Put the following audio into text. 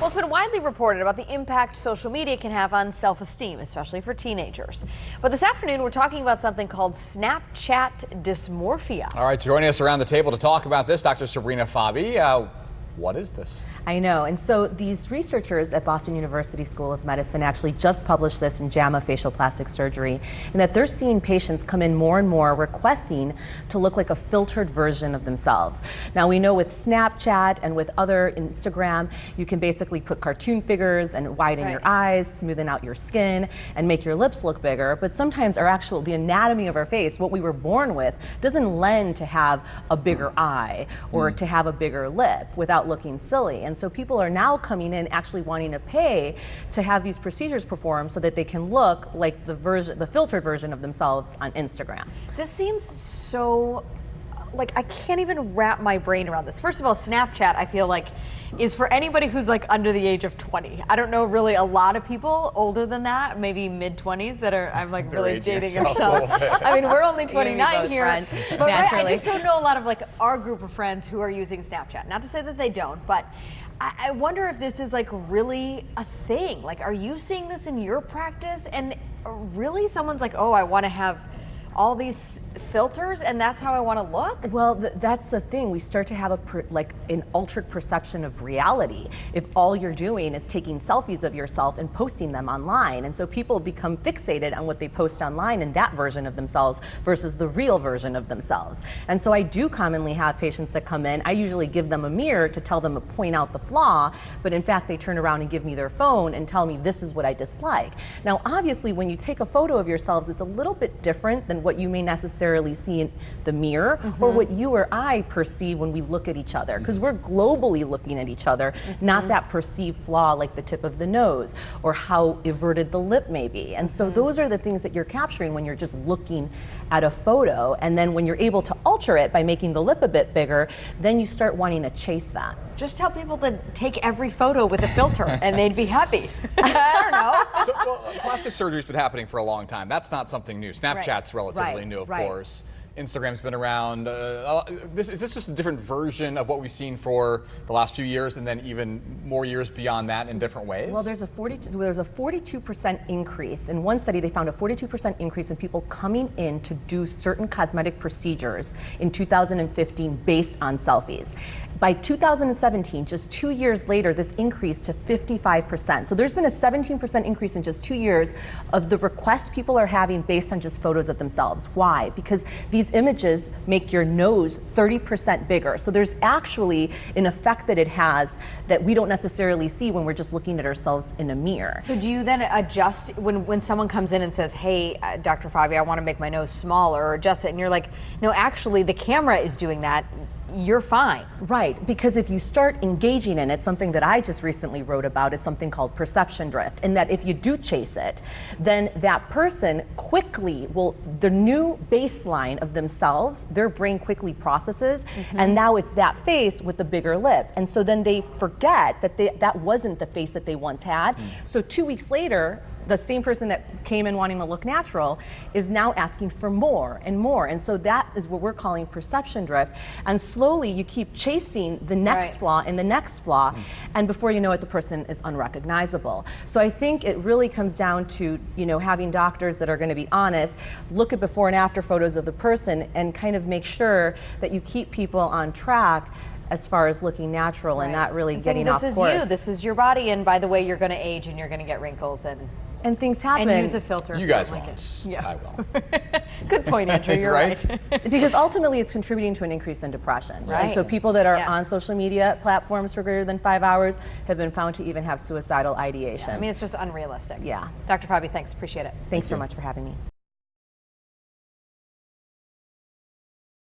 Well, it's been widely reported about the impact social media can have on self-esteem, especially for teenagers. But this afternoon, we're talking about something called Snapchat dysmorphia. All right, joining us around the table to talk about this, Dr. Sabrina Fabi. What is this? I know, and so these researchers at Boston University School of Medicine actually just published this in JAMA Facial Plastic Surgery, and that they're seeing patients come in more and more requesting to look like a filtered version of themselves. Now we know with Snapchat and with other Instagram, you can basically put cartoon figures and widen your eyes, smoothen out your skin, and make your lips look bigger, but sometimes the anatomy of our face, what we were born with, doesn't lend to have a bigger eye or to have a bigger lip without looking silly. And so people are now coming in actually wanting to pay to have these procedures performed so that they can look like the filtered version of themselves on Instagram. This seems so, like, I can't even wrap my brain around this. First of all, Snapchat, I feel like, is for anybody who's like under the age of 20. I don't know really a lot of people older than that, maybe mid-20s that are, I'm like really dating ourselves. I mean, we're only 29 here. But I just don't know a lot of like our group of friends who are using Snapchat. Not to say that they don't, but I wonder if this is like really a thing. Like, are you seeing this in your practice? And really someone's like, oh, I want to have all these filters and that's how I want to look? Well, that's the thing. We start to have an altered perception of reality if all you're doing is taking selfies of yourself and posting them online. And so people become fixated on what they post online and that version of themselves versus the real version of themselves. And so I do commonly have patients that come in. I usually give them a mirror to tell them to point out the flaw, but in fact they turn around and give me their phone and tell me this is what I dislike. Now obviously when you take a photo of yourselves, it's a little bit different than what you may necessarily see in the mirror or what you or I perceive when we look at each other, because we're globally looking at each other, not that perceived flaw like the tip of the nose or how everted the lip may be. And so those are the things that you're capturing when you're just looking at a photo, and then when you're able to alter it by making the lip a bit bigger, then you start wanting to chase that. Just tell people to take every photo with a filter and they'd be happy. I don't know. So, well, plastic surgery's been happening for a long time. That's not something new. Snapchat's relatively new, of course. Instagram's been around. Is this just a different version of what we've seen for the last few years and then even more years beyond that in different ways? Well, there's a 42% increase. In one study, they found a 42% increase in people coming in to do certain cosmetic procedures in 2015 based on selfies. By 2017, just 2 years later, this increased to 55%. So there's been a 17% increase in just 2 years of the requests people are having based on just photos of themselves. Why? Because these images make your nose 30% bigger. So there's actually an effect that it has that we don't necessarily see when we're just looking at ourselves in a mirror. So do you then adjust when someone comes in and says, hey, Dr. Fabi, I want to make my nose smaller, or adjust it, and you're like, no, actually the camera is doing that, you're fine. Right, because if you start engaging in it, something that I just recently wrote about is something called perception drift, and that if you do chase it, then that person quickly will, the new baseline of themselves, their brain quickly processes, and now it's that face with the bigger lip. And so then they forget that that wasn't the face that they once had. So 2 weeks later, the same person that came in wanting to look natural is now asking for more and more. And so that is what we're calling perception drift. And slowly you keep chasing the next flaw and the next flaw, and before you know it, the person is unrecognizable. So I think it really comes down to, you know, having doctors that are going to be honest, look at before and after photos of the person and kind of make sure that you keep people on track as far as looking natural and not really getting off course. This is you, this is your body, and by the way, you're going to age and you're going to get wrinkles and things happen. And use a filter. You guys won't. Yeah. I will. Good point, Andrew. You're right. Because ultimately it's contributing to an increase in depression. Right. And so people that are on social media platforms for greater than 5 hours have been found to even have suicidal ideation. I mean, it's just unrealistic. Yeah. Dr. Fabi, thanks. Appreciate it. Thanks so much for having me.